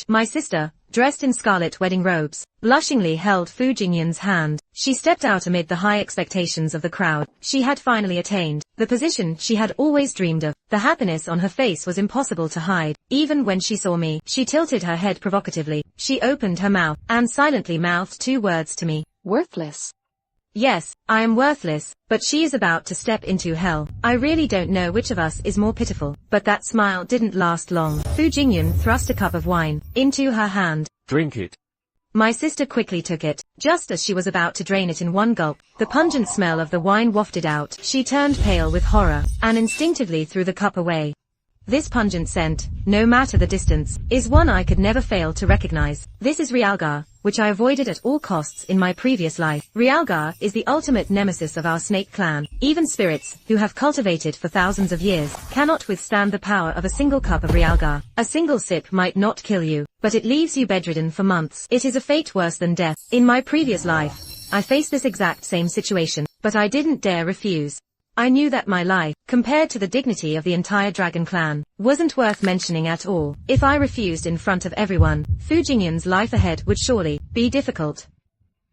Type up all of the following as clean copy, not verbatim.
My sister, dressed in scarlet wedding robes, blushingly held Fu Jingyan's hand. She stepped out amid the high expectations of the crowd. She had finally attained the position she had always dreamed of. The happiness on her face was impossible to hide. Even when she saw me, she tilted her head provocatively. She opened her mouth and silently mouthed 2 words to me. Worthless. Yes, I am worthless, but she is about to step into hell. I really don't know which of us is more pitiful. But that smile didn't last long. Fu Jingyan thrust a cup of wine into her hand. Drink it. My sister quickly took it. Just as she was about to drain it in one gulp, the pungent smell of the wine wafted out. She turned pale with horror, and instinctively threw the cup away. This pungent scent, no matter the distance, is one I could never fail to recognize. This is Realgar, which I avoided at all costs in my previous life. Realgar is the ultimate nemesis of our snake clan. Even spirits, who have cultivated for thousands of years, cannot withstand the power of a single cup of Realgar. A single sip might not kill you, but it leaves you bedridden for months. It is a fate worse than death. In my previous life, I faced this exact same situation, but I didn't dare refuse. I knew that my life, compared to the dignity of the entire dragon clan, wasn't worth mentioning at all. If I refused in front of everyone, Fu Jingyan's life ahead would surely be difficult.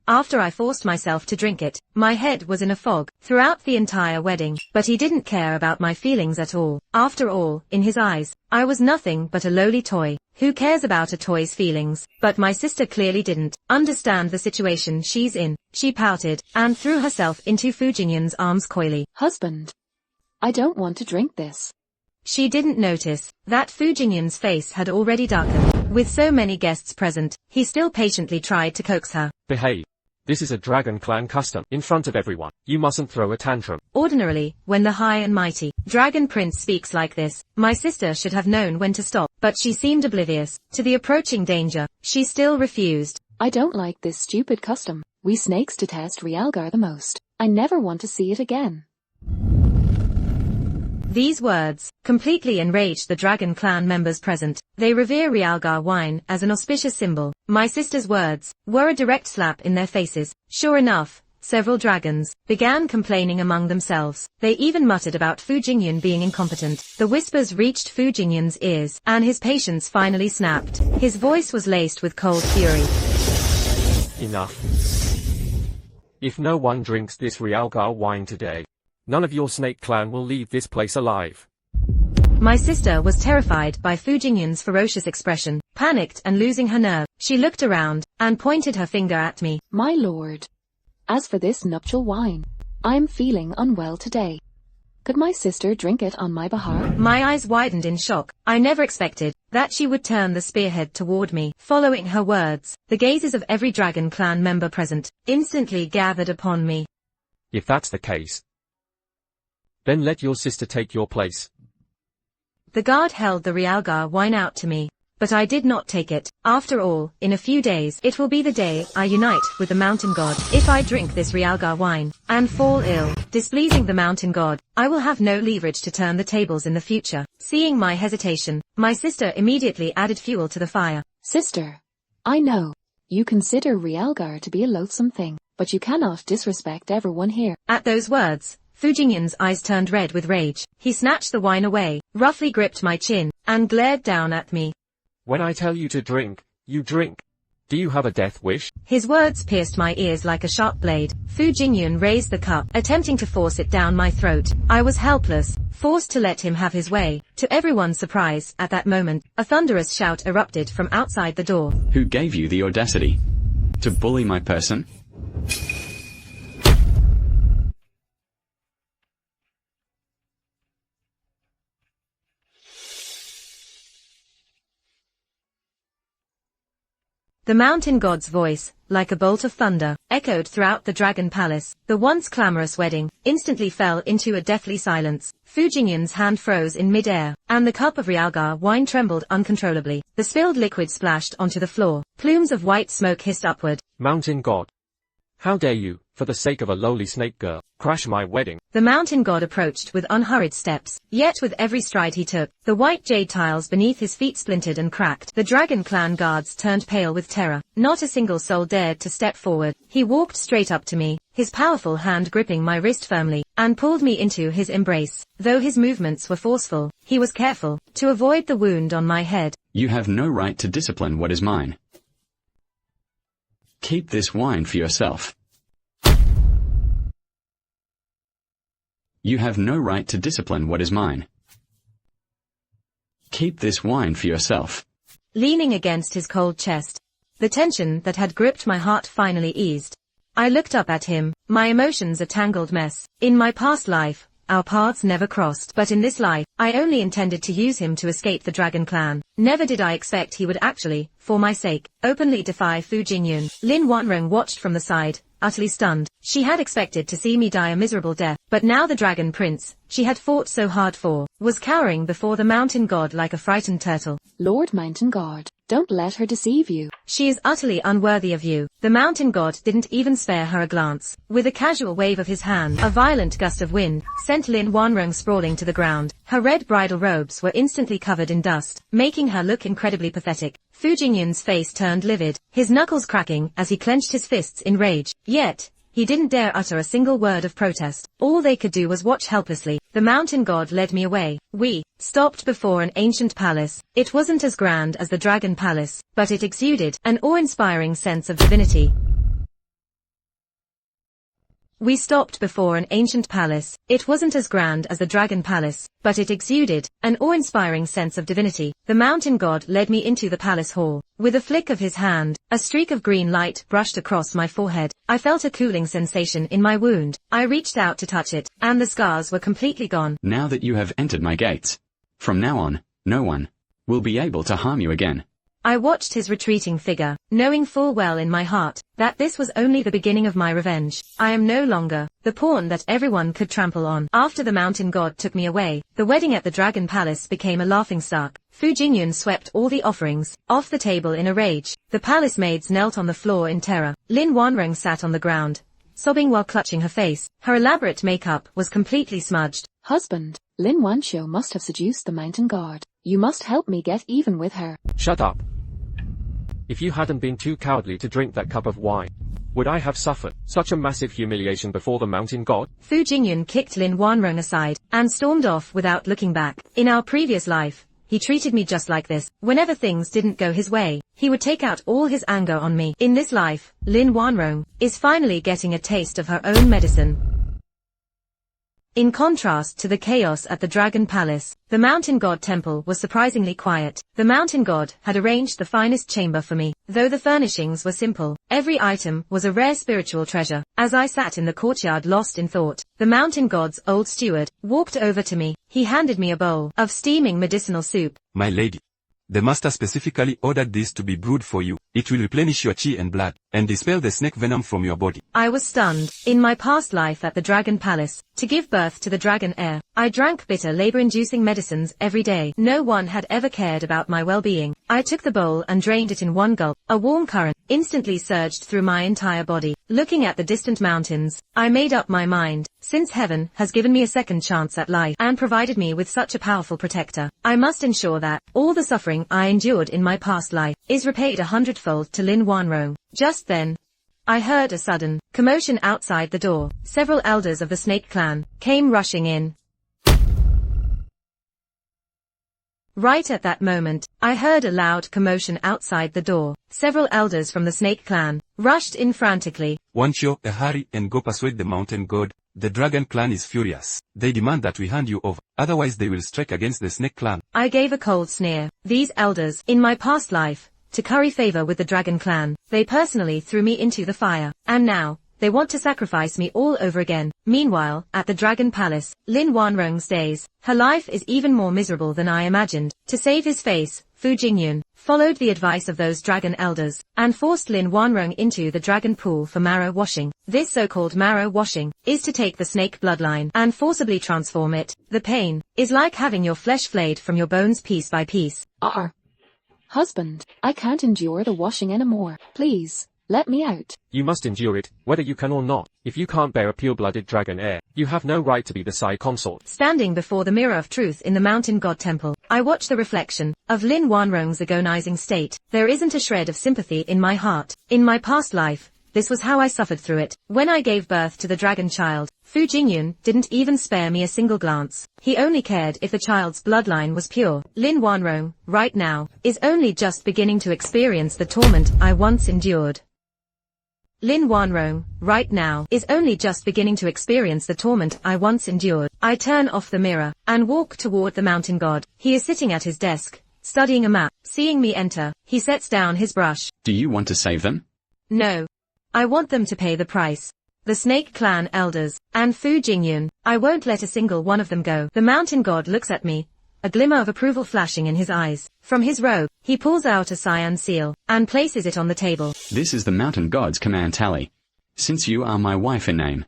After I forced myself to drink it, my head was in a fog throughout the entire wedding, but he didn't care about my feelings at all. After all, in his eyes, I was nothing but a lowly toy. Who cares about a toy's feelings? But my sister clearly didn't understand the situation she's in. She pouted, and threw herself into Fu Jingyan's arms coyly. Husband, I don't want to drink this. She didn't notice that Fu Jingyan's face had already darkened. With so many guests present, he still patiently tried to coax her. Behave. This is a dragon clan custom. In front of everyone, you mustn't throw a tantrum. Ordinarily, when the high and mighty dragon prince speaks like this, my sister should have known when to stop, but she seemed oblivious to the approaching danger. She still refused. I don't like this stupid custom. We snakes detest Realgar the most. I never want to see it again. These words completely enraged the dragon clan members present. They revere Realgar wine as an auspicious symbol. My sister's words were a direct slap in their faces. Sure enough, several dragons began complaining among themselves. They even muttered about Fu Jingyan being incompetent. The whispers reached Fu Jingyan's ears, and his patience finally snapped. His voice was laced with cold fury. Enough. If no one drinks this Realgar wine today, none of your snake clan will leave this place alive. My sister was terrified by Fu Jingyan's ferocious expression. Panicked and losing her nerve, she looked around and pointed her finger at me. My lord, as for this nuptial wine, I am feeling unwell today. Could my sister drink it on my behalf? My eyes widened in shock. I never expected that she would turn the spearhead toward me. Following her words, the gazes of every dragon clan member present instantly gathered upon me. If that's the case, then let your sister take your place. The guard held the Realgar wine out to me, but I did not take it. After all, in a few days, it will be the day I unite with the mountain god. If I drink this Realgar wine and fall ill, displeasing the mountain god, I will have no leverage to turn the tables in the future. Seeing my hesitation, my sister immediately added fuel to the fire. Sister, I know you consider Realgar to be a loathsome thing, but you cannot disrespect everyone here. At those words, Fu Jingyan's eyes turned red with rage. He snatched the wine away, roughly gripped my chin, and glared down at me. When I tell you to drink, you drink. Do you have a death wish? His words pierced my ears like a sharp blade. Fu Jingyan raised the cup, attempting to force it down my throat. I was helpless, forced to let him have his way. To everyone's surprise, at that moment, a thunderous shout erupted from outside the door. Who gave you the audacity to bully my person? The mountain god's voice, like a bolt of thunder, echoed throughout the dragon palace. The once clamorous wedding instantly fell into a deathly silence. Fu Jingyan's hand froze in mid-air, and the cup of Realgar wine trembled uncontrollably. The spilled liquid splashed onto the floor. Plumes of white smoke hissed upward. Mountain god, how dare you, for the sake of a lowly snake girl, crash my wedding? The mountain god approached with unhurried steps, yet with every stride he took, the white jade tiles beneath his feet splintered and cracked. The dragon clan guards turned pale with terror. Not a single soul dared to step forward. He walked straight up to me, his powerful hand gripping my wrist firmly, and pulled me into his embrace. Though his movements were forceful, he was careful to avoid the wound on my head. You have no right to discipline what is mine. Keep this wine for yourself. You have no right to discipline what is mine. Keep this wine for yourself. Leaning against his cold chest, the tension that had gripped my heart finally eased. I looked up at him, my emotions a tangled mess. In my past life, our paths never crossed, but in this life, I only intended to use him to escape the Dragon Clan. Never did I expect he would actually, for my sake, openly defy Fu Jingyun. Lin Wanrong watched from the side, utterly stunned. She had expected to see me die a miserable death, but now the Dragon Prince, she had fought so hard for, was cowering before the Mountain God like a frightened turtle. Lord Mountain God, don't let her deceive you. She is utterly unworthy of you. The Mountain God didn't even spare her a glance. With a casual wave of his hand, a violent gust of wind sent Lin Wanrong sprawling to the ground. Her red bridal robes were instantly covered in dust, making her look incredibly pathetic. Fu Jingyun's face turned livid, his knuckles cracking as he clenched his fists in rage. Yet, he didn't dare utter a single word of protest. All they could do was watch helplessly. The Mountain God led me away. We stopped before an ancient palace. It wasn't as grand as the Dragon Palace, but it exuded an awe-inspiring sense of divinity. We stopped before an ancient palace. It wasn't as grand as the Dragon Palace, but it exuded an awe-inspiring sense of divinity. The Mountain God led me into the palace hall. With a flick of his hand, a streak of green light brushed across my forehead. I felt a cooling sensation in my wound. I reached out to touch it, and the scars were completely gone. Now that you have entered my gates, from now on, no one will be able to harm you again. I watched his retreating figure, knowing full well in my heart that this was only the beginning of my revenge. I am no longer the pawn that everyone could trample on. After the Mountain God took me away, the wedding at the Dragon Palace became a laughingstock. Fu Jingyun swept all the offerings off the table in a rage. The palace maids knelt on the floor in terror. Lin Wanrong sat on the ground, sobbing while clutching her face. Her elaborate makeup was completely smudged. Husband, Lin Wanqiu must have seduced the Mountain God. You must help me get even with her. Shut up. If you hadn't been too cowardly to drink that cup of wine, would I have suffered such a massive humiliation before the Mountain God? Fu Jingyun kicked Lin Wanrong aside and stormed off without looking back. In our previous life, he treated me just like this. Whenever things didn't go his way, he would take out all his anger on me. In this life, Lin Wanrong is finally getting a taste of her own medicine. In contrast to the chaos at the Dragon Palace, the Mountain God Temple was surprisingly quiet. The Mountain God had arranged the finest chamber for me. Though the furnishings were simple, every item was a rare spiritual treasure. As I sat in the courtyard lost in thought, the Mountain God's old steward walked over to me. He handed me a bowl of steaming medicinal soup. My lady, the master specifically ordered this to be brewed for you. It will replenish your chi and blood, and dispel the snake venom from your body. I was stunned. In my past life at the Dragon Palace, to give birth to the dragon heir, I drank bitter labor-inducing medicines every day. No one had ever cared about my well-being. I took the bowl and drained it in one gulp. A warm current instantly surged through my entire body. Looking at the distant mountains, I made up my mind. Since heaven has given me a second chance at life and provided me with such a powerful protector, I must ensure that all the suffering I endured in my past life is repaid 100-fold to Lin Wanrong. Just then, I heard a sudden commotion outside the door. Several elders of the Snake Clan came rushing in. Right at that moment, I heard a loud commotion outside the door. Several elders from the Snake Clan rushed in frantically. Wanqiu, hurry and go persuade the Mountain God. The Dragon Clan is furious. They demand that we hand you over, otherwise they will strike against the Snake Clan. I gave a cold sneer. These elders, in my past life, to curry favor with the Dragon Clan, they personally threw me into the fire. And now, they want to sacrifice me all over again. Meanwhile, at the Dragon Palace, Lin Wanrong's days, her life is even more miserable than I imagined. To save his face, Fu Jingyun followed the advice of those dragon elders, and forced Lin Wanrong into the dragon pool for marrow washing. This so-called marrow washing is to take the snake bloodline and forcibly transform it. The pain is like having your flesh flayed from your bones piece by piece. Husband, I can't endure the washing anymore. Please, let me out. You must endure it, whether you can or not. If you can't bear a pure-blooded dragon heir, you have no right to be the Sai consort. Standing before the mirror of truth in the Mountain God Temple, I watch the reflection of Lin Wanrong's agonizing state. There isn't a shred of sympathy in my heart. In my past life, this was how I suffered through it. When I gave birth to the dragon child, Fu Jingyun didn't even spare me a single glance. He only cared if the child's bloodline was pure. Lin Wanrong, right now, is only just beginning to experience the torment I once endured. Lin Wanrong, right now, is only just beginning to experience the torment I once endured. I turn off the mirror and walk toward the mountain god. He is sitting at his desk, studying a map. Seeing me enter, he sets down his brush. Do you want to save them? No. I want them to pay the price. The Snake Clan elders, and Fu Jingyun. I won't let a single one of them go. The mountain god looks at me, a glimmer of approval flashing in his eyes. From his robe, he pulls out a cyan seal, and places it on the table. This is the mountain god's command tally. Since you are my wife in name,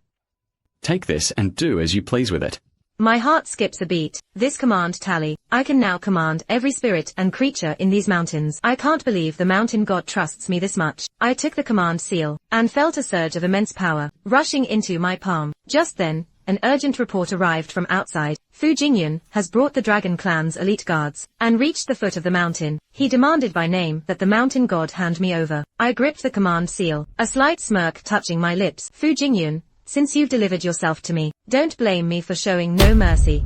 take this and do as you please with it. My heart skips a beat. This command tally. I can now command every spirit and creature in these mountains. I can't believe the mountain god trusts me this much. I took the command seal, and felt a surge of immense power, rushing into my palm. Just then, an urgent report arrived from outside. Fu Jingyun has brought the Dragon Clan's elite guards, and reached the foot of the mountain. He demanded by name that the mountain god hand me over. I gripped the command seal, a slight smirk touching my lips. Fu Jingyun, since you've delivered yourself to me, don't blame me for showing no mercy.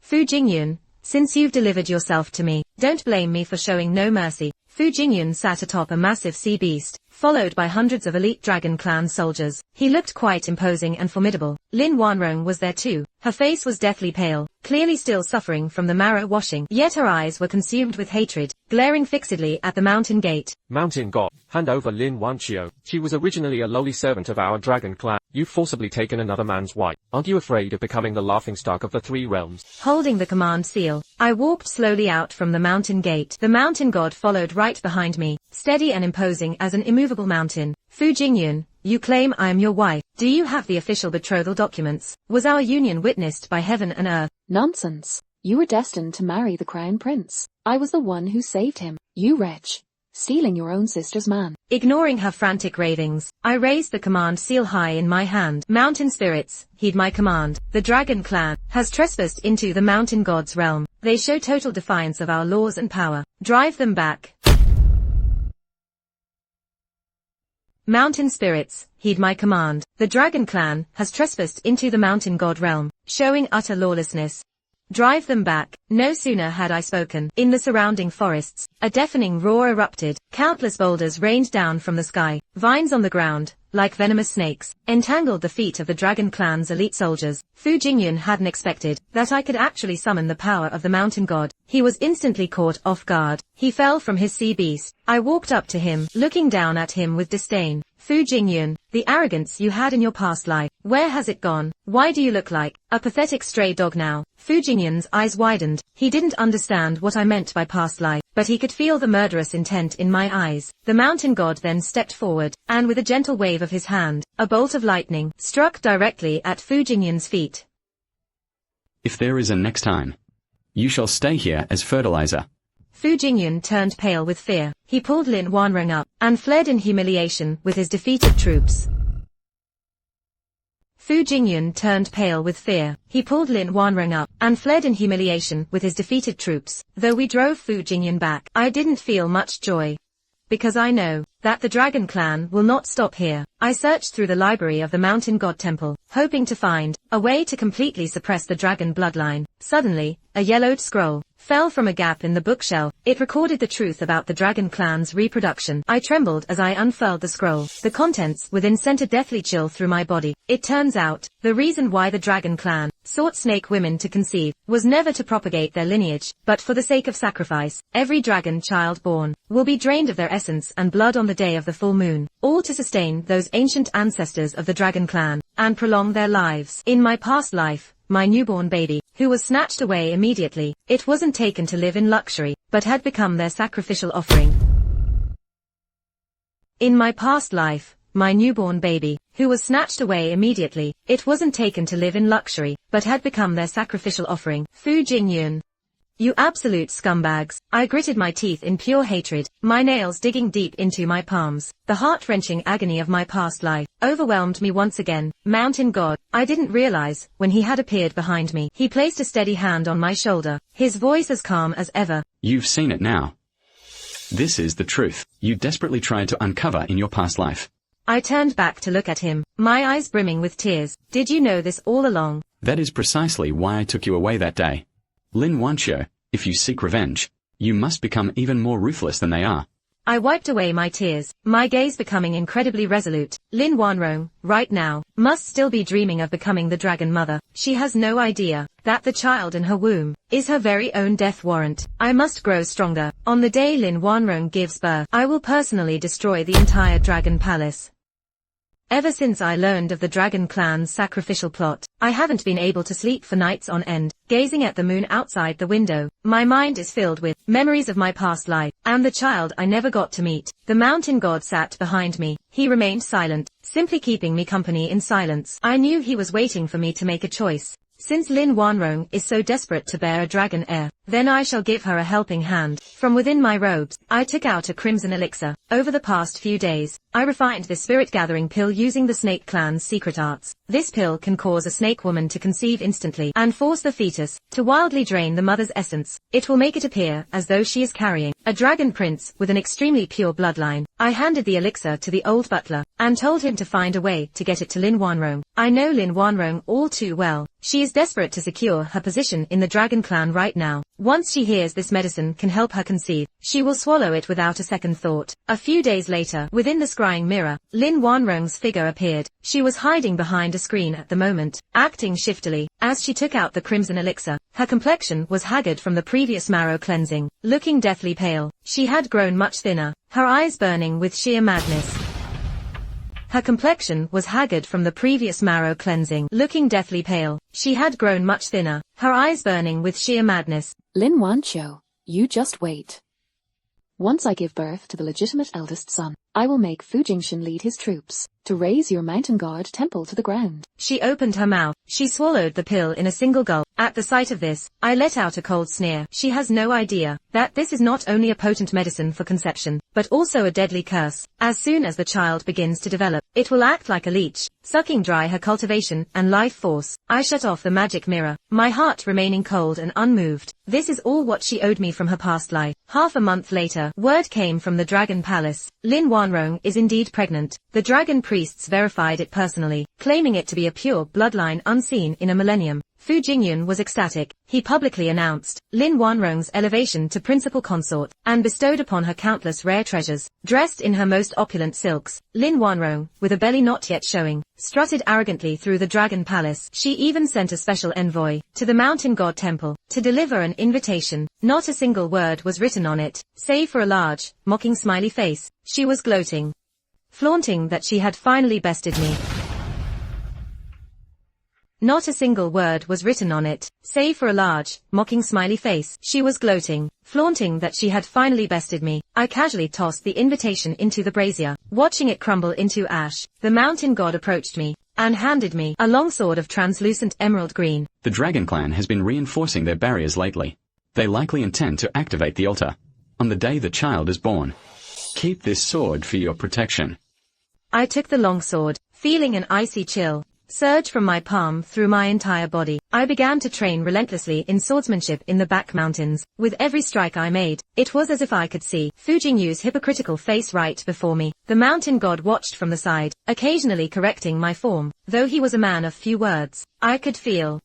Fu Jingyun, since you've delivered yourself to me, don't blame me for showing no mercy. Fu Jingyun sat atop a massive sea beast, followed by hundreds of elite Dragon Clan soldiers. He looked quite imposing and formidable. Lin Wanrong was there too. Her face was deathly pale, clearly still suffering from the marrow washing, yet her eyes were consumed with hatred, glaring fixedly at the mountain gate. Mountain god, hand over Lin Wanqiu. She was originally a lowly servant of our Dragon Clan. You've forcibly taken another man's wife. Aren't you afraid of becoming the laughingstock of the three realms? Holding the command seal, I walked slowly out from the mountain gate. The mountain god followed right behind me, steady and imposing as an immovable mountain. Fu Jingyun, you claim I am your wife. Do you have the official betrothal documents? Was our union witnessed by heaven and earth? Nonsense. You were destined to marry the crown prince. I was the one who saved him. You wretch. Stealing your own sister's man. Ignoring her frantic ravings, I raised the command seal high in my hand. Mountain spirits, heed my command. The Dragon Clan has trespassed into the mountain god's realm. They show total defiance of our laws and power. Drive them back. Mountain spirits, heed my command. The Dragon Clan has trespassed into the mountain god realm, showing utter lawlessness. Drive them back. No sooner had I spoken. In the surrounding forests, a deafening roar erupted. Countless boulders rained down from the sky. Vines on the ground, like venomous snakes, entangled the feet of the Dragon Clan's elite soldiers. Fu Jingyun hadn't expected that I could actually summon the power of the mountain god. He was instantly caught off guard. He fell from his sea beast. I walked up to him, looking down at him with disdain. Fu Jingyun, the arrogance you had in your past life, where has it gone? Why do you look like a pathetic stray dog now? Fu Jingyun's eyes widened. He didn't understand what I meant by past life, but he could feel the murderous intent in my eyes. The mountain god then stepped forward, and with a gentle wave of his hand, a bolt of lightning struck directly at Fu Jingyun's feet. If there is a next time, you shall stay here as fertilizer. Fu Jingyun turned pale with fear. He pulled Lin Wanrong up, and fled in humiliation with his defeated troops. Fu Jingyun turned pale with fear. He pulled Lin Wanrong up, and fled in humiliation with his defeated troops. Though we drove Fu Jingyun back, I didn't feel much joy. Because I know that the Dragon Clan will not stop here. I searched through the library of the Mountain God Temple, hoping to find a way to completely suppress the dragon bloodline. Suddenly, a yellowed scroll fell from a gap in the bookshelf. It recorded the truth about the Dragon Clan's reproduction. I trembled as I unfurled the scroll. The contents within sent a deathly chill through my body. It turns out, the reason why the Dragon Clan sought snake women to conceive was never to propagate their lineage, but for the sake of sacrifice. Every dragon child born will be drained of their essence and blood on the day of the full moon, all to sustain those ancient ancestors of the Dragon Clan and prolong their lives. In my past life, my newborn baby, who was snatched away immediately, it wasn't taken to live in luxury, but had become their sacrificial offering. In my past life, my newborn baby, who was snatched away immediately, it wasn't taken to live in luxury, but had become their sacrificial offering. Fu Jingyun. You absolute scumbags. I gritted my teeth in pure hatred, my nails digging deep into my palms. The heart-wrenching agony of my past life overwhelmed me once again. Mountain God. I didn't realize, when he had appeared behind me, he placed a steady hand on my shoulder, his voice as calm as ever. You've seen it now. This is the truth you desperately tried to uncover in your past life. I turned back to look at him, my eyes brimming with tears. Did you know this all along? That is precisely why I took you away that day. Lin Wanqiu, if you seek revenge, you must become even more ruthless than they are. I wiped away my tears, my gaze becoming incredibly resolute. Lin Wanrong, right now, must still be dreaming of becoming the Dragon Mother. She has no idea that the child in her womb is her very own death warrant. I must grow stronger. On the day Lin Wanrong gives birth, I will personally destroy the entire Dragon Palace. Ever since I learned of the Dragon Clan's sacrificial plot, I haven't been able to sleep for nights on end, gazing at the moon outside the window. My mind is filled with memories of my past life, and the child I never got to meet. The mountain god sat behind me. He remained silent, simply keeping me company in silence. I knew he was waiting for me to make a choice. Since Lin Wanrong is so desperate to bear a dragon heir, then I shall give her a helping hand. From within my robes, I took out a crimson elixir. Over the past few days, I refined this spirit-gathering pill using the Snake Clan's secret arts. This pill can cause a snake woman to conceive instantly and force the fetus to wildly drain the mother's essence. It will make it appear as though she is carrying a dragon prince with an extremely pure bloodline. I handed the elixir to the old butler and told him to find a way to get it to Lin Wanrong. I know Lin Wanrong all too well. She is desperate to secure her position in the Dragon Clan right now. Once she hears this medicine can help her conceive, she will swallow it without a second thought. A few days later, within the scrying mirror, Lin Wanrong's figure appeared. She was hiding behind a screen at the moment, acting shiftily, as she took out the crimson elixir. Her complexion was haggard from the previous marrow cleansing, looking deathly pale. She had grown much thinner, her eyes burning with sheer madness. Her complexion was haggard from the previous marrow cleansing, looking deathly pale. She had grown much thinner, her eyes burning with sheer madness. Lin Wanqiu, you just wait. Once I give birth to the legitimate eldest son, I will make Fu Jingxin lead his troops to raise your mountain god temple to the ground. She opened her mouth. She swallowed the pill in a single gulp. At the sight of this, I let out a cold sneer. She has no idea that this is not only a potent medicine for conception, but also a deadly curse. As soon as the child begins to develop, it will act like a leech, sucking dry her cultivation and life force. I shut off the magic mirror, my heart remaining cold and unmoved. This is all what she owed me from her past life. Half a month later, word came from the Dragon Palace. Lin Wanrong is indeed pregnant. The dragon priests verified it personally, claiming it to be a pure bloodline unseen in a millennium. Fu Jingyun was ecstatic. He publicly announced Lin Wanrong's elevation to principal consort, and bestowed upon her countless rare treasures. Dressed in her most opulent silks, Lin Wanrong, with a belly not yet showing, strutted arrogantly through the Dragon Palace. She even sent a special envoy to the Mountain God Temple to deliver an invitation. Not a single word was written on it, save for a large, mocking smiley face. She was gloating, flaunting that she had finally bested me. Not a single word was written on it, save for a large, mocking smiley face. She was gloating, flaunting that she had finally bested me. I casually tossed the invitation into the brazier, watching it crumble into ash. The mountain god approached me and handed me a longsword of translucent emerald green. The Dragon Clan has been reinforcing their barriers lately. They likely intend to activate the altar on the day the child is born. Keep this sword for your protection. I took the longsword, feeling an icy chill surge from my palm through my entire body. I began to train relentlessly in swordsmanship in the back mountains. With every strike I made, it was as if I could see Fu Jingyu's hypocritical face right before me. The mountain god watched from the side, occasionally correcting my form. Though he was a man of few words, I could feel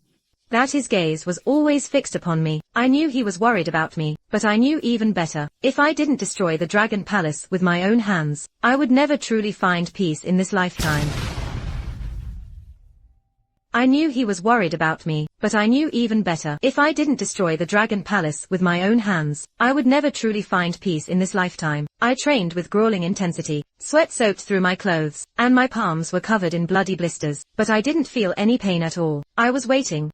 that his gaze was always fixed upon me. I knew he was worried about me, but I knew even better. If I didn't destroy the Dragon Palace with my own hands, I would never truly find peace in this lifetime. I knew he was worried about me, but I knew even better. If I didn't destroy the Dragon Palace with my own hands, I would never truly find peace in this lifetime. I trained with grueling intensity. Sweat soaked through my clothes, and my palms were covered in bloody blisters, but I didn't feel any pain at all. I was waiting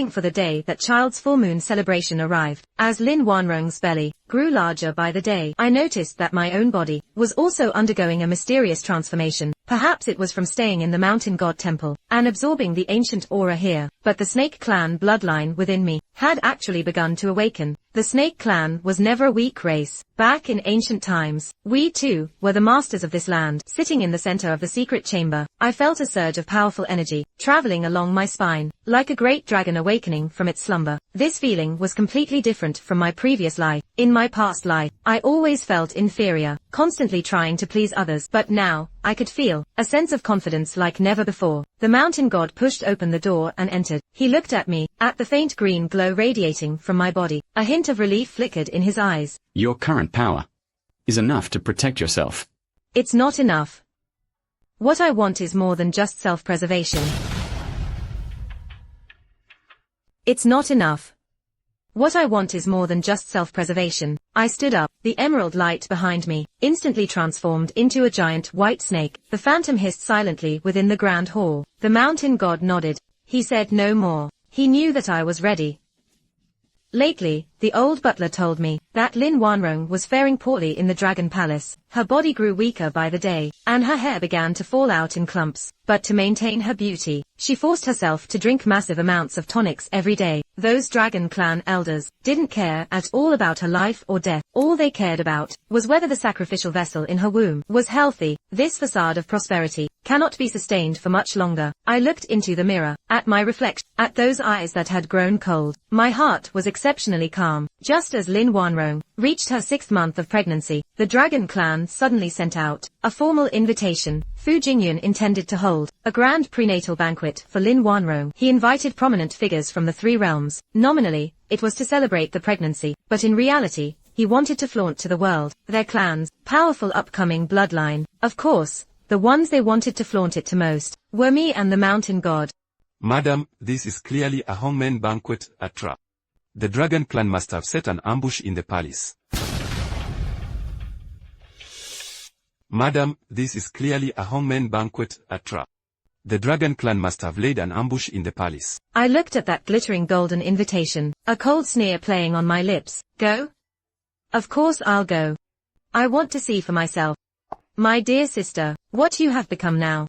for the day that child's full moon celebration arrived. As Lin Wanrong's belly grew larger by the day, I noticed that my own body was also undergoing a mysterious transformation. Perhaps it was from staying in the Mountain God Temple and absorbing the ancient aura here, but the Snake Clan bloodline within me had actually begun to awaken. The snake clan was never a weak race. Back in ancient times, we too were the masters of this land. Sitting in the center of the secret chamber, I felt a surge of powerful energy, traveling along my spine, like a great dragon awakening from its slumber. This feeling was completely different from my previous life. In my past life, I always felt inferior, constantly trying to please others. But now, I could feel a sense of confidence like never before. The mountain god pushed open the door and entered. He looked at me, at the faint green glow radiating from my body. A hint of relief flickered in his eyes. Your current power is enough to protect yourself. It's not enough. What I want is more than just self-preservation. It's not enough. What I want is more than just self-preservation. I stood up, the emerald light behind me, instantly transformed into a giant white snake. The phantom hissed silently within the grand hall. The mountain god nodded. He said no more. He knew that I was ready. Lately, the old butler told me that Lin Wanrong was faring poorly in the Dragon Palace. Her body grew weaker by the day, and her hair began to fall out in clumps. But to maintain her beauty, she forced herself to drink massive amounts of tonics every day. Those Dragon Clan elders didn't care at all about her life or death. All they cared about was whether the sacrificial vessel in her womb was healthy. This facade of prosperity cannot be sustained for much longer. I looked into the mirror, at my reflection, at those eyes that had grown cold. My heart was exceptionally calm. Just as Lin Wanrong reached her 6th month of pregnancy, the Dragon Clan suddenly sent out a formal invitation. Fu Jingyun intended to hold a grand prenatal banquet for Lin Wanrong. He invited prominent figures from the 3 realms. Nominally, it was to celebrate the pregnancy, but in reality, he wanted to flaunt to the world their clan's powerful upcoming bloodline. Of course, the ones they wanted to flaunt it to most were me and the mountain god. Madam, this is clearly a hangman banquet, a trap. The Dragon Clan must have set an ambush in the palace. Madam, this is clearly a hangman banquet, a trap. The Dragon Clan must have laid an ambush in the palace. I looked at that glittering golden invitation, a cold sneer playing on my lips. Go? Of course I'll go. I want to see for myself. My dear sister, what you have become now.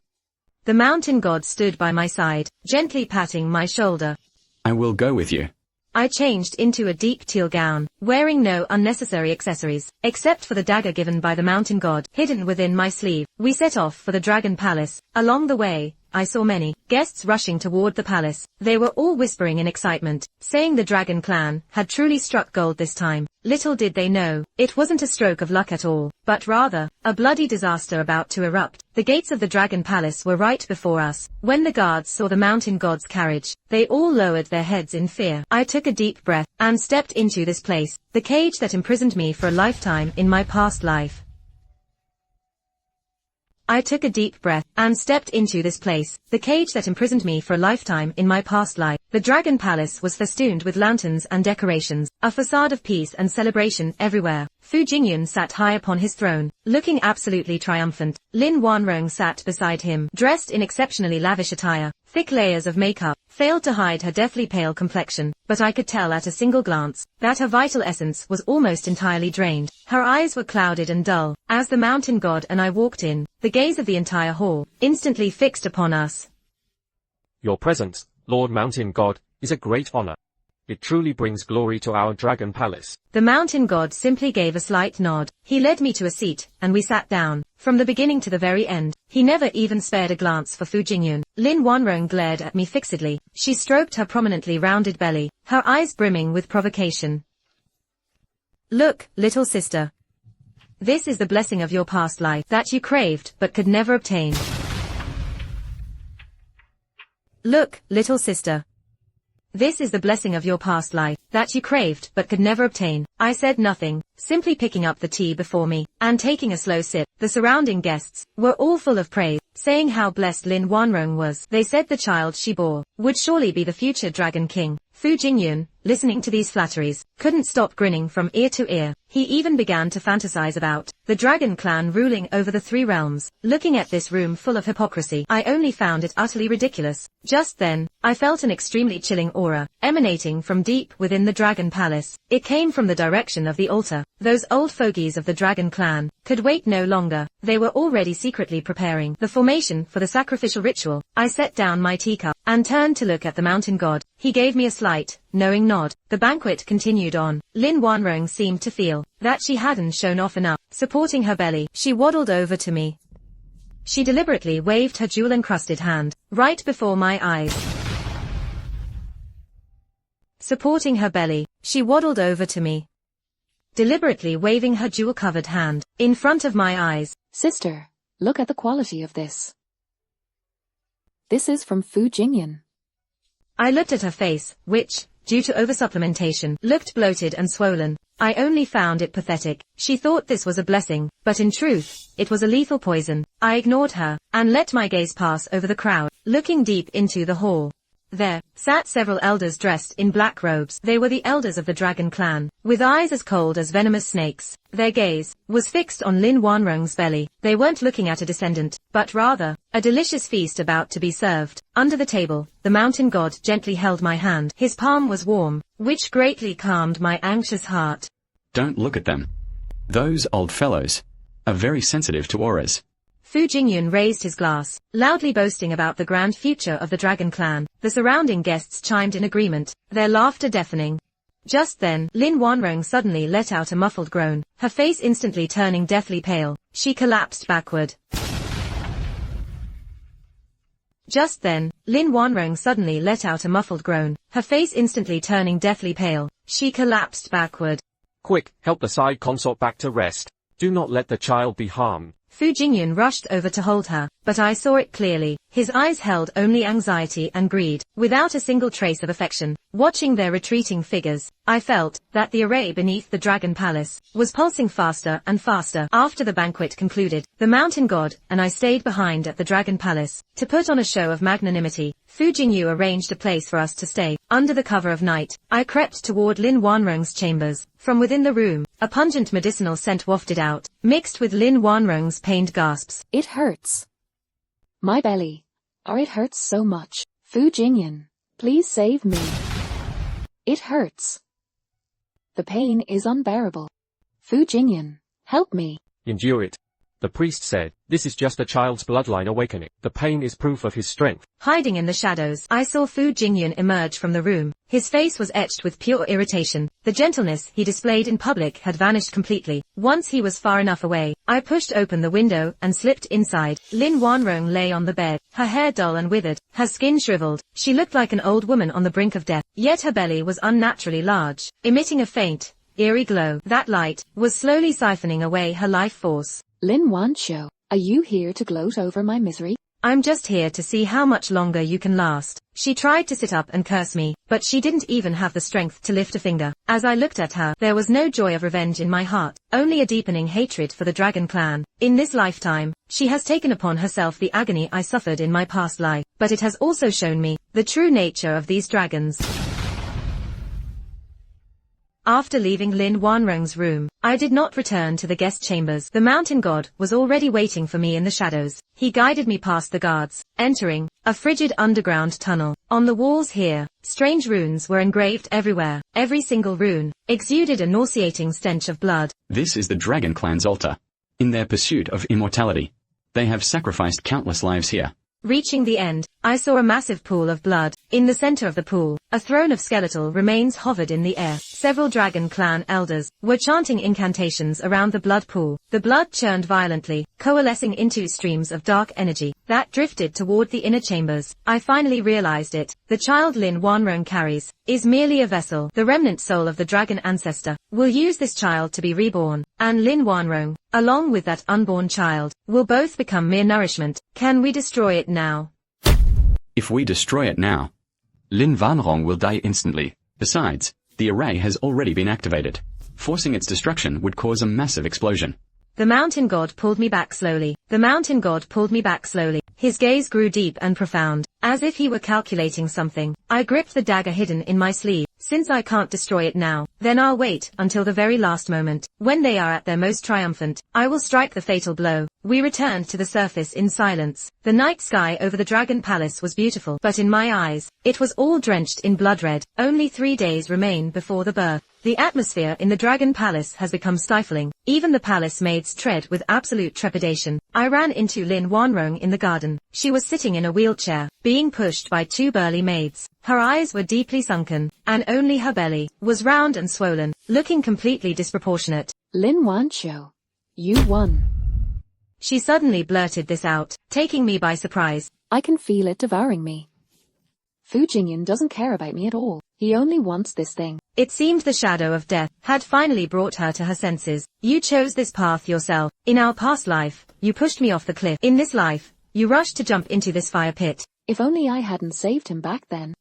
The mountain god stood by my side, gently patting my shoulder. I will go with you. I changed into a deep teal gown, wearing no unnecessary accessories, except for the dagger given by the mountain god, hidden within my sleeve. We set off for the Dragon Palace. Along the way, I saw many guests rushing toward the palace. They were all whispering in excitement, saying the Dragon Clan had truly struck gold this time. Little did they know, it wasn't a stroke of luck at all, but rather, a bloody disaster about to erupt. The gates of the Dragon Palace were right before us. When the guards saw the mountain god's carriage, they all lowered their heads in fear. I took a deep breath, and stepped into this place, the cage that imprisoned me for a lifetime in my past life. I took a deep breath, and stepped into this place, the cage that imprisoned me for a lifetime in my past life. The Dragon Palace was festooned with lanterns and decorations, a facade of peace and celebration everywhere. Fu Jingyun sat high upon his throne, looking absolutely triumphant. Lin Wanrong sat beside him, dressed in exceptionally lavish attire. Thick layers of makeup failed to hide her deathly pale complexion, but I could tell at a single glance that her vital essence was almost entirely drained. Her eyes were clouded and dull. As the mountain god and I walked in, the gaze of the entire hall instantly fixed upon us. Your presence, Lord Mountain God, is a great honor. It truly brings glory to our Dragon Palace. The mountain god simply gave a slight nod. He led me to a seat, and we sat down. From the beginning to the very end, he never even spared a glance for Fu Jingyun. Lin Wanrong glared at me fixedly. She stroked her prominently rounded belly, her eyes brimming with provocation. Look, little sister. This is the blessing of your past life that you craved but could never obtain. Look, little sister. This is the blessing of your past life that you craved but could never obtain. I said nothing, simply picking up the tea before me and taking a slow sip. The surrounding guests were all full of praise, saying how blessed Lin Wanrong was. They said the child she bore would surely be the future Dragon King. Fu Jingyun, listening to these flatteries, couldn't stop grinning from ear to ear. He even began to fantasize about the Dragon Clan ruling over the 3 realms. Looking at this room full of hypocrisy, I only found it utterly ridiculous. Just then, I felt an extremely chilling aura emanating from deep within the Dragon Palace. It came from the direction of the altar. Those old fogies of the Dragon Clan could wait no longer. They were already secretly preparing the formation for the sacrificial ritual. I set down my teacup and turned to look at the mountain god. He gave me a slight, knowing nod. nod, the banquet continued on. Lin Wanrong seemed to feel that she hadn't shown off enough. Supporting her belly, she waddled over to me. She deliberately waved her jewel-encrusted hand right before my eyes. Supporting her belly, she waddled over to me, deliberately waving her jewel-covered hand in front of my eyes. Sister, look at the quality of this. This is from Fu Jingyan. I looked at her face, which, due to oversupplementation, looked bloated and swollen. I only found it pathetic. She thought this was a blessing, but in truth, it was a lethal poison. I ignored her, and let my gaze pass over the crowd, looking deep into the hall. There sat several elders dressed in black robes. They were the elders of the dragon clan, with eyes as cold as venomous snakes. Their gaze was fixed on Lin Wanrong's belly. They weren't looking at a descendant, but rather, a delicious feast about to be served. Under the table, the mountain god gently held my hand. His palm was warm, which greatly calmed my anxious heart. Don't look at them. Those old fellows are very sensitive to auras. Fu Jingyun raised his glass, loudly boasting about the grand future of the dragon clan. The surrounding guests chimed in agreement, their laughter deafening. Just then, Lin Wanrong suddenly let out a muffled groan, her face instantly turning deathly pale. She collapsed backward. Just then, Lin Wanrong suddenly let out a muffled groan, her face instantly turning deathly pale. She collapsed backward. Quick, help the side consort back to rest. Do not let the child be harmed. Fu Jingyun rushed over to hold her, but I saw it clearly. His eyes held only anxiety and greed, without a single trace of affection. Watching their retreating figures, I felt that the array beneath the dragon palace was pulsing faster and faster. After the banquet concluded, the mountain god and I stayed behind at the dragon palace to put on a show of magnanimity. Fu Jingyu arranged a place for us to stay. Under the cover of night, I crept toward Lin Wanrong's chambers. From within the room, a pungent medicinal scent wafted out, mixed with Lin Wanrong's pained gasps. It hurts. My belly. Or it hurts so much. Fu Jingyan, please save me. It hurts. The pain is unbearable. Fu Jingyan, help me. Endure it. The priest said, this is just a child's bloodline awakening. The pain is proof of his strength. Hiding in the shadows, I saw Fu Jingyun emerge from the room. His face was etched with pure irritation. The gentleness he displayed in public had vanished completely. Once he was far enough away, I pushed open the window and slipped inside. Lin Wanrong lay on the bed, her hair dull and withered, her skin shriveled. She looked like an old woman on the brink of death, yet her belly was unnaturally large, emitting a faint, eerie glow. That light was slowly siphoning away her life force. Lin Wanxiu, are you here to gloat over my misery? I'm just here to see how much longer you can last. She tried to sit up and curse me, but she didn't even have the strength to lift a finger. As I looked at her, there was no joy of revenge in my heart, only a deepening hatred for the dragon clan. In this lifetime, she has taken upon herself the agony I suffered in my past life, but it has also shown me the true nature of these dragons. After leaving Lin Wanrong's room, I did not return to the guest chambers. The mountain god was already waiting for me in the shadows. He guided me past the guards, entering a frigid underground tunnel. On the walls here, strange runes were engraved everywhere. Every single rune exuded a nauseating stench of blood. This is the dragon clan's altar. In their pursuit of immortality, they have sacrificed countless lives here. Reaching the end, I saw a massive pool of blood. In the center of the pool, a throne of skeletal remains hovered in the air. Several dragon clan elders were chanting incantations around the blood pool. The blood churned violently, coalescing into streams of dark energy that drifted toward the inner chambers. I finally realized it. The child Lin Wanrong carries is merely a vessel. The remnant soul of the dragon ancestor will use this child to be reborn, and Lin Wanrong, along with that unborn child, will both become mere nourishment. Can we destroy it now? If we destroy it now, Lin Wanrong will die instantly. Besides, the array has already been activated. Forcing its destruction would cause a massive explosion. The mountain god pulled me back slowly. The mountain god pulled me back slowly. His gaze grew deep and profound, as if he were calculating something. I gripped the dagger hidden in my sleeve. Since I can't destroy it now, then I'll wait until the very last moment. When they are at their most triumphant, I will strike the fatal blow. We returned to the surface in silence. The night sky over the dragon palace was beautiful, but in my eyes, it was all drenched in blood red. Only 3 days remain before the birth. The atmosphere in the Dragon Palace has become stifling. Even the palace maids tread with absolute trepidation. I ran into Lin Wanrong in the garden. She was sitting in a wheelchair, being pushed by two burly maids. Her eyes were deeply sunken, and only her belly was round and swollen, looking completely disproportionate. Lin Wanqiu, you won. She suddenly blurted this out, taking me by surprise. I can feel it devouring me. Fu Jingyan doesn't care about me at all. He only wants this thing. It seemed the shadow of death had finally brought her to her senses. You chose this path yourself. In our past life, you pushed me off the cliff. In this life, you rushed to jump into this fire pit. If only I hadn't saved him back then.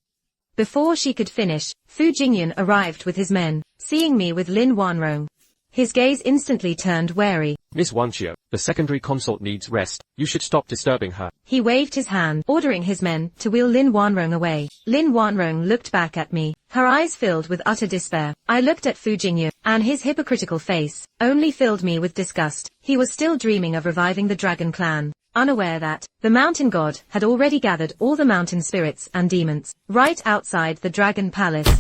Before she could finish, Fu Jingyan arrived with his men, seeing me with Lin Wanrong. His gaze instantly turned wary. Miss Wanqiu, the secondary consort needs rest. You should stop disturbing her. He waved his hand, ordering his men to wheel Lin Wanrong away. Lin Wanrong looked back at me, her eyes filled with utter despair. I looked at Fu Jingyan, and his hypocritical face only filled me with disgust. He was still dreaming of reviving the Dragon Clan, unaware that the mountain god had already gathered all the mountain spirits and demons right outside the Dragon Palace.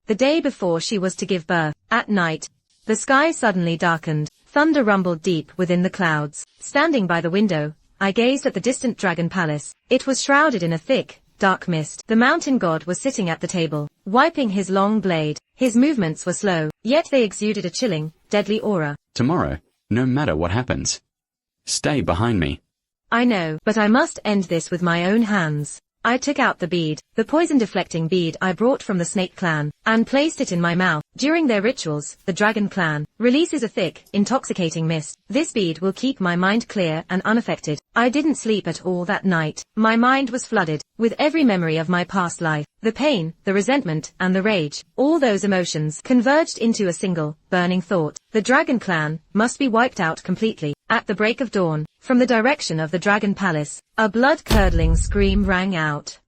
The day before she was to give birth, at night, the sky suddenly darkened. Thunder rumbled deep within the clouds. Standing by the window, I gazed at the distant Dragon Palace. It was shrouded in a thick, dark mist. The mountain god was sitting at the table, wiping his long blade. His movements were slow, yet they exuded a chilling, deadly aura. Tomorrow, no matter what happens, stay behind me. I know, but I must end this with my own hands. I took out the bead, the poison-deflecting bead I brought from the Snake Clan, and placed it in my mouth. During their rituals, the Dragon Clan releases a thick, intoxicating mist. This bead will keep my mind clear and unaffected. I didn't sleep at all that night. My mind was flooded with every memory of my past life. The pain, the resentment, and the rage. All those emotions converged into a single, burning thought. The Dragon Clan must be wiped out completely. At the break of dawn, from the direction of the Dragon Palace, a blood-curdling scream rang out.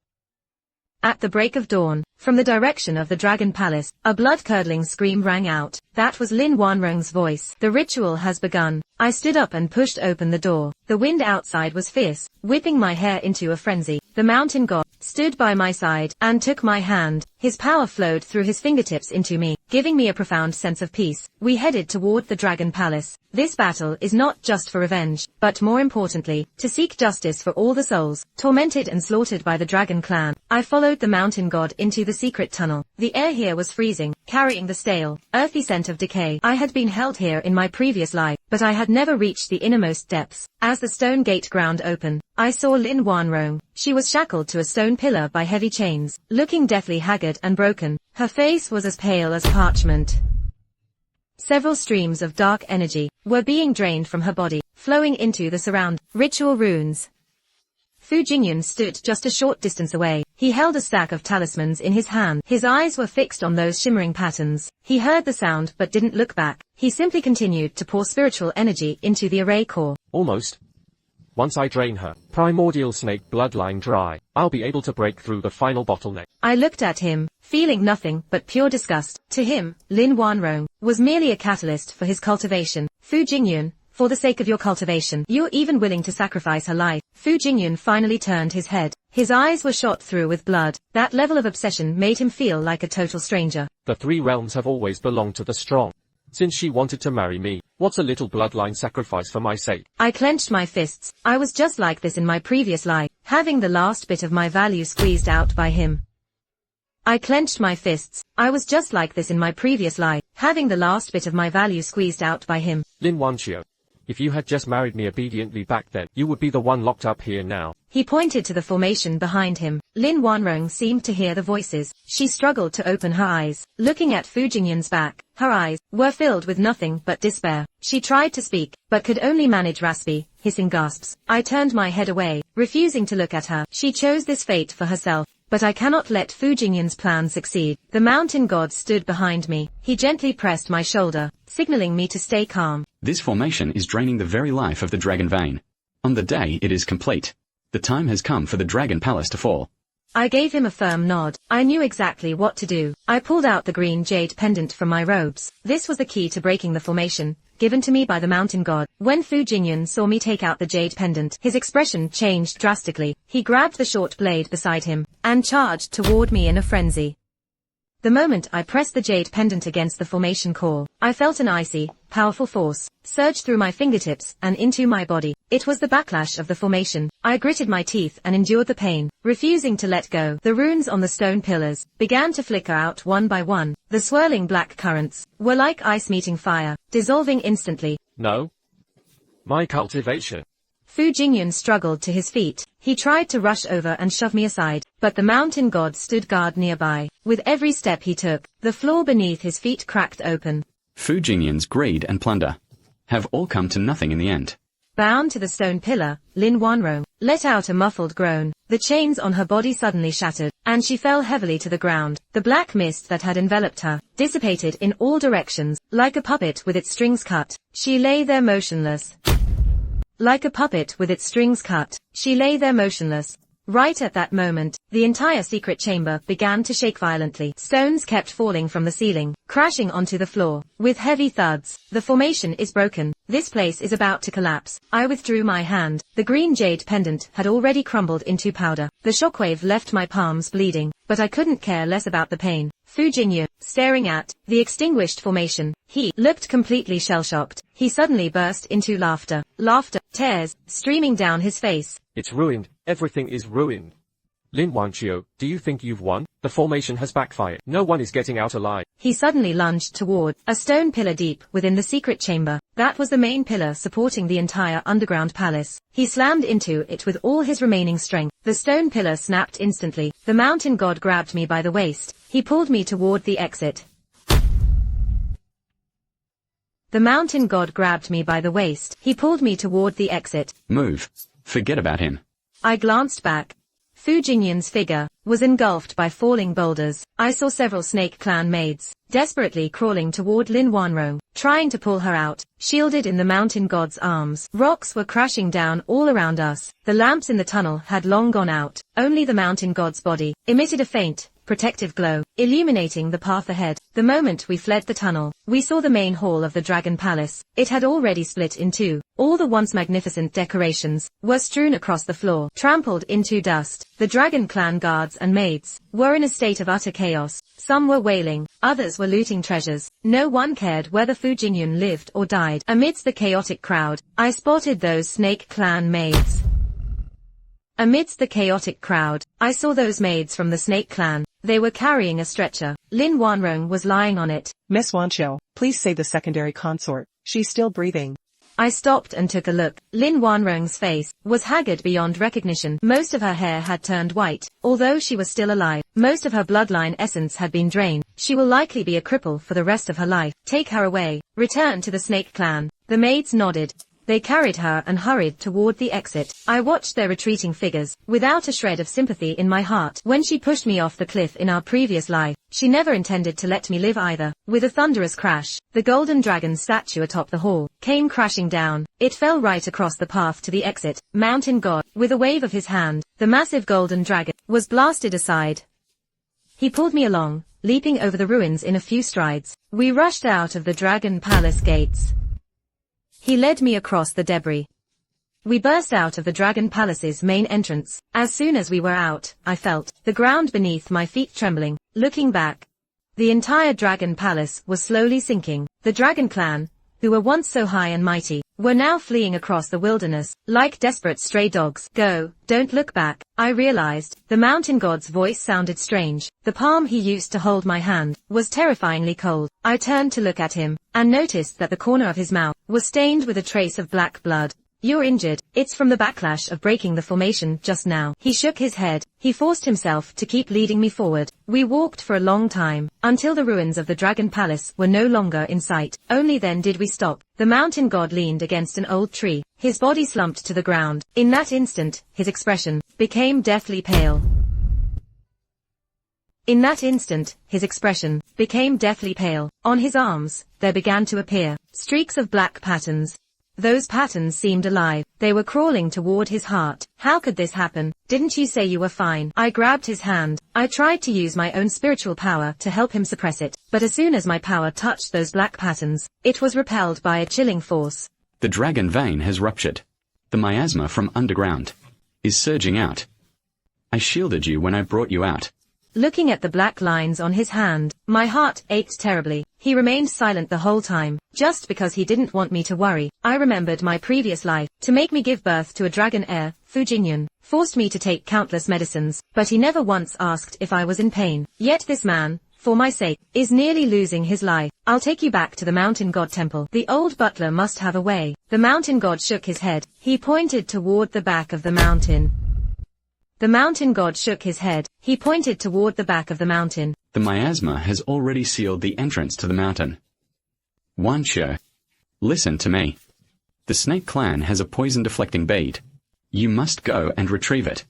At the break of dawn, from the direction of the Dragon Palace, a blood-curdling scream rang out. That was Lin Wanrong's voice. The ritual has begun. I stood up and pushed open the door. The wind outside was fierce, whipping my hair into a frenzy. The mountain god stood by my side and took my hand. His power flowed through his fingertips into me, giving me a profound sense of peace. We headed toward the Dragon Palace. This battle is not just for revenge, but more importantly, to seek justice for all the souls tormented and slaughtered by the Dragon Clan. I followed the mountain god into the secret tunnel. The air here was freezing, carrying the stale, earthy scent of decay. I had been held here in my previous life, but I had never reached the innermost depths. As the stone gate ground open, I saw Lin Wanrong. She was shackled to a stone pillar by heavy chains, looking deathly haggard and broken. Her face was as pale as parchment. Several streams of dark energy were being drained from her body, flowing into the surround ritual runes. Fu Jingyan stood just a short distance away. He held a stack of talismans in his hand. His eyes were fixed on those shimmering patterns. He heard the sound but didn't look back. He simply continued to pour spiritual energy into the array core. Almost. Once I drain her primordial snake bloodline dry, I'll be able to break through the final bottleneck. I looked at him, feeling nothing but pure disgust. To him, Lin Wanrong was merely a catalyst for his cultivation. Fu Jingyan, for the sake of your cultivation, you're even willing to sacrifice her life. Fu Jingyan finally turned his head. His eyes were shot through with blood. That level of obsession made him feel like a total stranger. The three realms have always belonged to the strong. Since she wanted to marry me, what's a little bloodline sacrifice for my sake? I clenched my fists. I was just like this in my previous life, having the last bit of my value squeezed out by him. I clenched my fists. I was just like this in my previous life, having the last bit of my value squeezed out by him. Lin Wanqiu, if you had just married me obediently back then, you would be the one locked up here now. He pointed to the formation behind him. Lin Wanrong seemed to hear the voices. She struggled to open her eyes. Looking at Fu Jingyan's back, her eyes were filled with nothing but despair. She tried to speak, but could only manage raspy, hissing gasps. I turned my head away, refusing to look at her. She chose this fate for herself. But I cannot let Fu Jingyan's plan succeed. The mountain god stood behind me. He gently pressed my shoulder, signaling me to stay calm. This formation is draining the very life of the dragon vein. On the day it is complete, the time has come for the Dragon Palace to fall. I gave him a firm nod. I knew exactly what to do. I pulled out the green jade pendant from my robes. This was the key to breaking the formation, given to me by the mountain god. When Fu Jingyan saw me take out the jade pendant, his expression changed drastically. He grabbed the short blade beside him, and charged toward me in a frenzy. The moment I pressed the jade pendant against the formation core, I felt an icy, powerful force surge through my fingertips and into my body. It was the backlash of the formation. I gritted my teeth and endured the pain, refusing to let go. The runes on the stone pillars began to flicker out one by one. The swirling black currents were like ice meeting fire, dissolving instantly. No. My cultivation. Fu Jingyun struggled to his feet. He tried to rush over and shove me aside, but the mountain god stood guard nearby. With every step he took, the floor beneath his feet cracked open. Fu Jingyun's greed and plunder have all come to nothing in the end. Bound to the stone pillar, Lin Wanrong let out a muffled groan. The chains on her body suddenly shattered, and she fell heavily to the ground. The black mist that had enveloped her dissipated in all directions, like a puppet with its strings cut. She lay there motionless. Like a puppet with its strings cut, she lay there motionless. Right at that moment, the entire secret chamber began to shake violently. Stones kept falling from the ceiling, crashing onto the floor. With heavy thuds, the formation is broken. This place is about to collapse. I withdrew my hand. The green jade pendant had already crumbled into powder. The shockwave left my palms bleeding, but I couldn't care less about the pain. Fu Jingyun, staring at the extinguished formation, he looked completely shell-shocked. He suddenly burst into laughter. Laughter, tears, streaming down his face. It's ruined. Everything is ruined. Lin Wanqiu, do you think you've won? The formation has backfired. No one is getting out alive. He suddenly lunged toward a stone pillar deep within the secret chamber. That was the main pillar supporting the entire underground palace. He slammed into it with all his remaining strength. The stone pillar snapped instantly. The mountain god grabbed me by the waist. He pulled me toward the exit. The mountain god grabbed me by the waist. He pulled me toward the exit. Move. Forget about him. I glanced back. Fu Jingyun's figure was engulfed by falling boulders. I saw several Snake Clan maids desperately crawling toward Lin Wanrong, trying to pull her out, shielded in the mountain god's arms. Rocks were crashing down all around us. The lamps in the tunnel had long gone out. Only the mountain god's body emitted a faint, protective glow, illuminating the path ahead. The moment we fled the tunnel, we saw the main hall of the Dragon Palace. It had already split in two. All the once magnificent decorations were strewn across the floor, trampled into dust. The Dragon Clan guards and maids were in a state of utter chaos. Some were wailing, others were looting treasures. No one cared whether Fu Jingyun lived or died. Amidst the chaotic crowd, I spotted those Snake Clan maids. Amidst the chaotic crowd, I saw those maids from the Snake Clan. They were carrying a stretcher. Lin Wanrong was lying on it. Miss Wanqiu, please save the secondary consort. She's still breathing. I stopped and took a look. Lin Wanrong's face was haggard beyond recognition. Most of her hair had turned white. Although she was still alive, most of her bloodline essence had been drained. She will likely be a cripple for the rest of her life. Take her away. Return to the Snake Clan. The maids nodded. They carried her and hurried toward the exit. I watched their retreating figures, without a shred of sympathy in my heart. When she pushed me off the cliff in our previous life, she never intended to let me live either. With a thunderous crash, the golden dragon statue atop the hall came crashing down. It fell right across the path to the exit. Mountain God, with a wave of his hand, the massive golden dragon was blasted aside. He pulled me along, leaping over the ruins in a few strides. We rushed out of the Dragon Palace gates. He led me across the debris. We burst out of the Dragon Palace's main entrance. As soon as we were out, I felt the ground beneath my feet trembling. Looking back, the entire Dragon Palace was slowly sinking. The Dragon Clan, who were once so high and mighty, were now fleeing across the wilderness, like desperate stray dogs. Go, don't look back. I realized. The mountain god's voice sounded strange. The palm he used to hold my hand was terrifyingly cold. I turned to look at him, and noticed that the corner of his mouth was stained with a trace of black blood. You're injured. It's from the backlash of breaking the formation just now. He shook his head. He forced himself to keep leading me forward. We walked for a long time, until the ruins of the Dragon Palace were no longer in sight. Only then did we stop. The mountain god leaned against an old tree. His body slumped to the ground. In that instant, his expression became deathly pale. In that instant, his expression became deathly pale. On his arms, there began to appear streaks of black patterns. Those patterns seemed alive. They were crawling toward his heart. How could this happen? Didn't you say you were fine? I grabbed his hand. I tried to use my own spiritual power to help him suppress it. But as soon as my power touched those black patterns, it was repelled by a chilling force. The dragon vein has ruptured. The miasma from underground is surging out. I shielded you when I brought you out. looking at the black lines on his hand. My heart ached terribly. He remained silent the whole time, just because he didn't want me to worry. I remembered my previous life. To make me give birth to a dragon heir, Fu Jingyun forced me to take countless medicines, but he never once asked if I was in pain. Yet this man, for my sake, is nearly losing his life. I'll take you back to the mountain god temple. The old butler must have a way. The mountain god shook his head. He pointed toward the back of the mountain. The mountain god shook his head. He pointed toward the back of the mountain. The miasma has already sealed the entrance to the mountain. Wanqiu, listen to me. The snake clan has a poison-deflecting bead. You must go and retrieve it.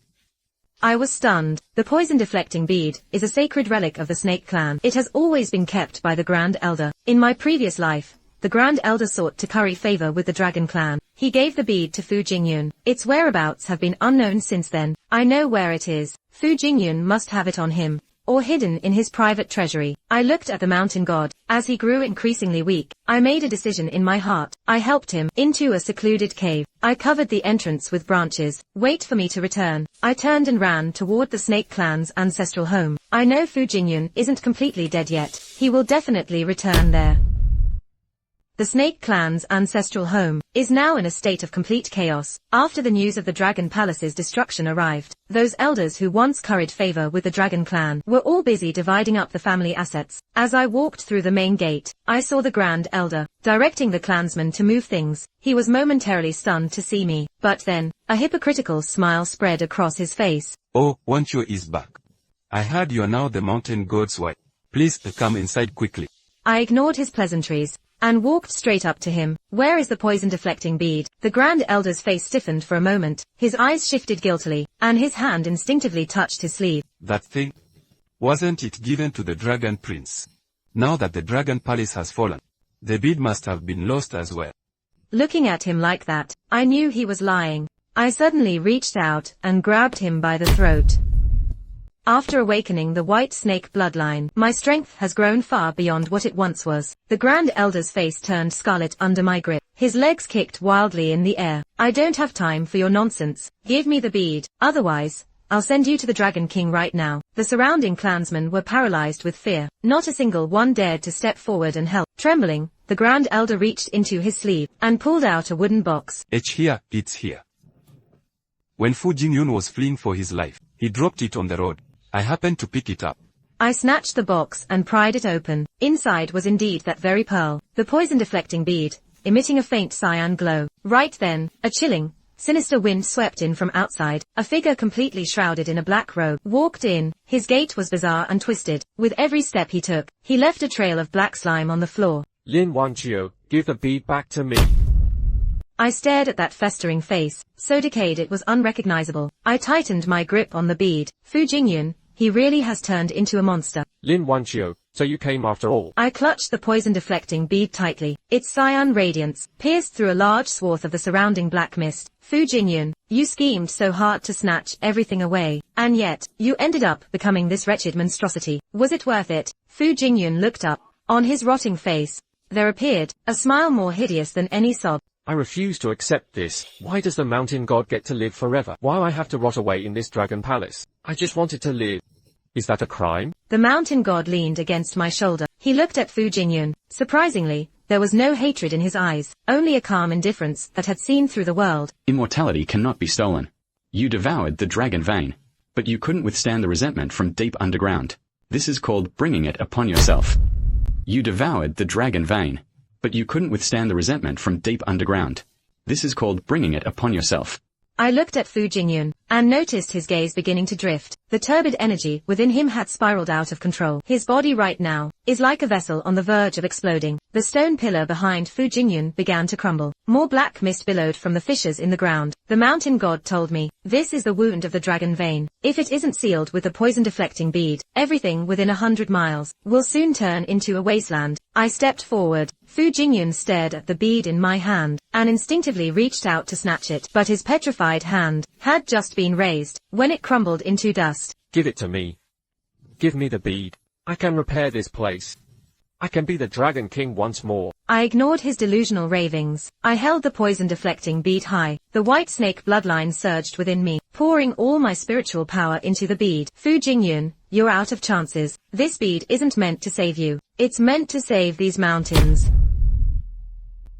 I was stunned. The poison-deflecting bead is a sacred relic of the snake clan. It has always been kept by the Grand Elder. In my previous life, the Grand Elder sought to curry favor with the dragon clan. He gave the bead to Fu Jingyun. Its whereabouts have been unknown since then. I know where it is. Fu Jingyun must have it on him, or hidden in his private treasury. I looked at the mountain god. As he grew increasingly weak, I made a decision in my heart. I helped him into a secluded cave. I covered the entrance with branches. Wait for me to return. I turned and ran toward the snake clan's ancestral home. I know Fu Jingyun isn't completely dead yet. He will definitely return there. The snake clan's ancestral home is now in a state of complete chaos. After the news of the Dragon Palace's destruction arrived, those elders who once curried favor with the Dragon clan were all busy dividing up the family assets. As I walked through the main gate, I saw the Grand Elder directing the clansmen to move things. He was momentarily stunned to see me, but then, a hypocritical smile spread across his face. Oh, Wanqiu is back. I heard you are now the mountain god's wife. Please come inside quickly. I ignored his pleasantries and walked straight up to him. Where is the poison-deflecting bead? The Grand Elder's face stiffened for a moment, his eyes shifted guiltily, and his hand instinctively touched his sleeve. That thing? Wasn't it given to the Dragon Prince? Now that the Dragon Palace has fallen, the bead must have been lost as well. Looking at him like that, I knew he was lying. I suddenly reached out and grabbed him by the throat. After awakening the white snake bloodline, my strength has grown far beyond what it once was. The Grand Elder's face turned scarlet under my grip. His legs kicked wildly in the air. I don't have time for your nonsense. Give me the bead. Otherwise, I'll send you to the Dragon King right now. The surrounding clansmen were paralyzed with fear. Not a single one dared to step forward and help. Trembling, the Grand Elder reached into his sleeve and pulled out a wooden box. It's here. When Fu Jingyun was fleeing for his life, he dropped it on the road. I happened to pick it up. I snatched the box and pried it open. Inside was indeed that very pearl, the poison-deflecting bead, emitting a faint cyan glow. Right then, a chilling, sinister wind swept in from outside. A figure completely shrouded in a black robe walked in. His gait was bizarre and twisted. With every step he took, he left a trail of black slime on the floor. Lin Wanqiu, give the bead back to me. I stared at that festering face, so decayed it was unrecognizable. I tightened my grip on the bead. Fu Jingyun, he really has turned into a monster. Lin Wanqiu, so you came after all. I clutched the poison-deflecting bead tightly. Its cyan radiance pierced through a large swath of the surrounding black mist. Fu Jingyun, you schemed so hard to snatch everything away, and yet, you ended up becoming this wretched monstrosity. Was it worth it? Fu Jingyun looked up. On his rotting face, there appeared a smile more hideous than any sob. I refuse to accept this. Why does the mountain god get to live forever, while I have to rot away in this dragon palace? I just wanted to live. Is that a crime? The mountain god leaned against my shoulder. He looked at Fu Jingyun. Surprisingly, there was no hatred in his eyes, only a calm indifference that had seen through the world. Immortality cannot be stolen. You devoured the dragon vein, but you couldn't withstand the resentment from deep underground. This is called bringing it upon yourself. You devoured the dragon vein, but you couldn't withstand the resentment from deep underground. This is called bringing it upon yourself. I looked at Fu Jingyun and noticed his gaze beginning to drift. The turbid energy within him had spiraled out of control. His body right now is like a vessel on the verge of exploding. The stone pillar behind Fu Jingyun began to crumble. More black mist billowed from the fissures in the ground. The mountain god told me, this is the wound of the dragon vein. If it isn't sealed with the poison-deflecting bead, everything within 100 miles will soon turn into a wasteland. I stepped forward. Fu Jingyun stared at the bead in my hand and instinctively reached out to snatch it, but his petrified hand had just been raised when it crumbled into dust. Give it to me. Give me the bead. I can repair this place. I can be the Dragon King once more. I ignored his delusional ravings. I held the poison-deflecting bead high. The white snake bloodline surged within me, pouring all my spiritual power into the bead. Fu Jingyun, you're out of chances. This bead isn't meant to save you. It's meant to save these mountains.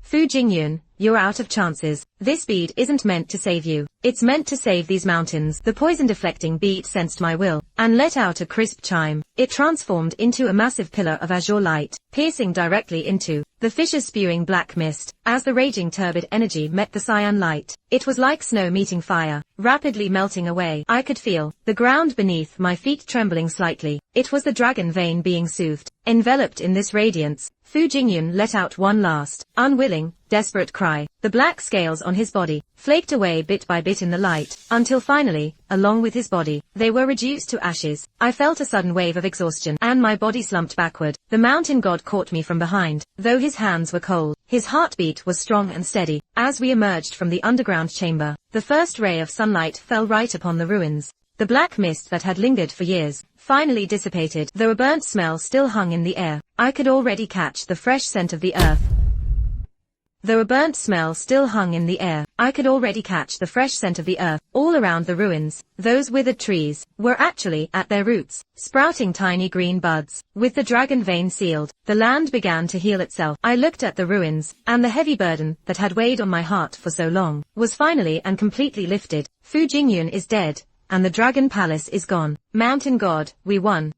Fu Jingyun, you're out of chances. This bead isn't meant to save you. It's meant to save these mountains. The poison-deflecting bead sensed my will, and let out a crisp chime. It transformed into a massive pillar of azure light, piercing directly into the fissures, spewing black mist. As the raging turbid energy met the cyan light, it was like snow meeting fire, rapidly melting away. I could feel the ground beneath my feet trembling slightly. It was the dragon vein being soothed. Enveloped in this radiance, Fu Jingyun let out one last, unwilling, desperate cry. The black scales on his body flaked away bit by bit in the light, until finally, along with his body, they were reduced to ashes. I felt a sudden wave of exhaustion, and my body slumped backward. The mountain god caught me from behind. Though his hands were cold, his heartbeat was strong and steady. As we emerged from the underground chamber, the first ray of sunlight fell right upon the ruins. The black mist that had lingered for years finally dissipated, though a burnt smell still hung in the air. I could already catch the fresh scent of the earth. Though a burnt smell still hung in the air, I could already catch the fresh scent of the earth. All around the ruins, those withered trees were actually, at their roots, sprouting tiny green buds. With the dragon vein sealed, the land began to heal itself. I looked at the ruins, and the heavy burden that had weighed on my heart for so long was finally and completely lifted. Fu Jingyun is dead, and the dragon palace is gone. Mountain god, we won.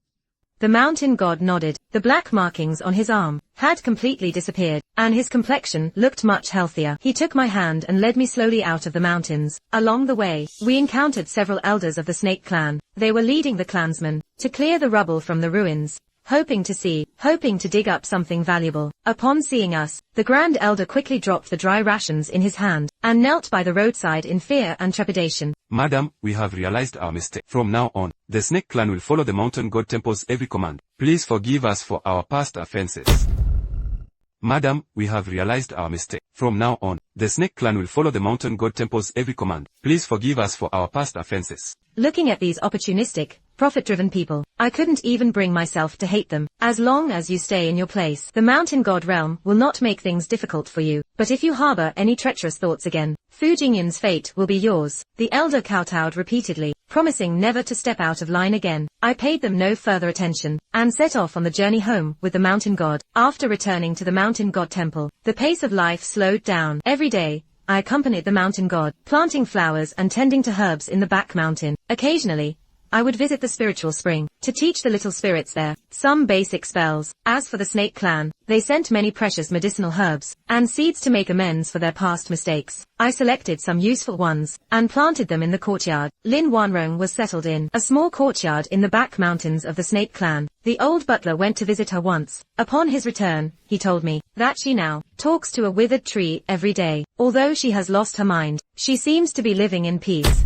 The mountain god nodded. The black markings on his arm had completely disappeared, and his complexion looked much healthier. He took my hand and led me slowly out of the mountains. Along the way, we encountered several elders of the Snake clan. They were leading the clansmen to clear the rubble from the ruins, hoping to dig up something valuable. Upon seeing us, the Grand Elder quickly dropped the dry rations in his hand, and knelt by the roadside in fear and trepidation. Madam, we have realized our mistake. From now on, the Snake clan will follow the mountain god temple's every command. Please forgive us for our past offenses. Madam, we have realized our mistake. From now on, the Snake clan will follow the mountain god temple's every command. Please forgive us for our past offenses. Looking at these opportunistic, profit-driven people, I couldn't even bring myself to hate them. As long as you stay in your place, the mountain god realm will not make things difficult for you. But if you harbor any treacherous thoughts again, Fu Jingyun's fate will be yours. The elder kowtowed repeatedly, promising never to step out of line again. I paid them no further attention, and set off on the journey home with the mountain god. After returning to the mountain god temple, the pace of life slowed down. Every day, I accompanied the mountain god, planting flowers and tending to herbs in the back mountain. Occasionally, I would visit the spiritual spring to teach the little spirits there some basic spells. As for the Snake clan, they sent many precious medicinal herbs and seeds to make amends for their past mistakes. I selected some useful ones and planted them in the courtyard. Lin Wanrong was settled in a small courtyard in the back mountains of the Snake clan. The old butler went to visit her once. Upon his return, he told me that she now talks to a withered tree every day. Although she has lost her mind, she seems to be living in peace.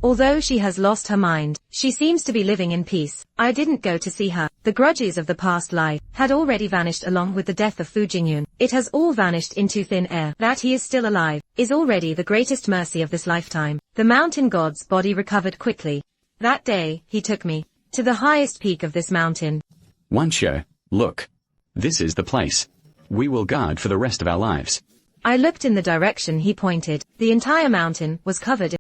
Although she has lost her mind, she seems to be living in peace. I didn't go to see her. The grudges of the past life had already vanished along with the death of Fu Jingyun. It has all vanished into thin air. That he is still alive is already the greatest mercy of this lifetime. The mountain god's body recovered quickly. That day, he took me to the highest peak of this mountain. Wancho, look. This is the place. We will guard for the rest of our lives. I looked in the direction he pointed. The entire mountain was covered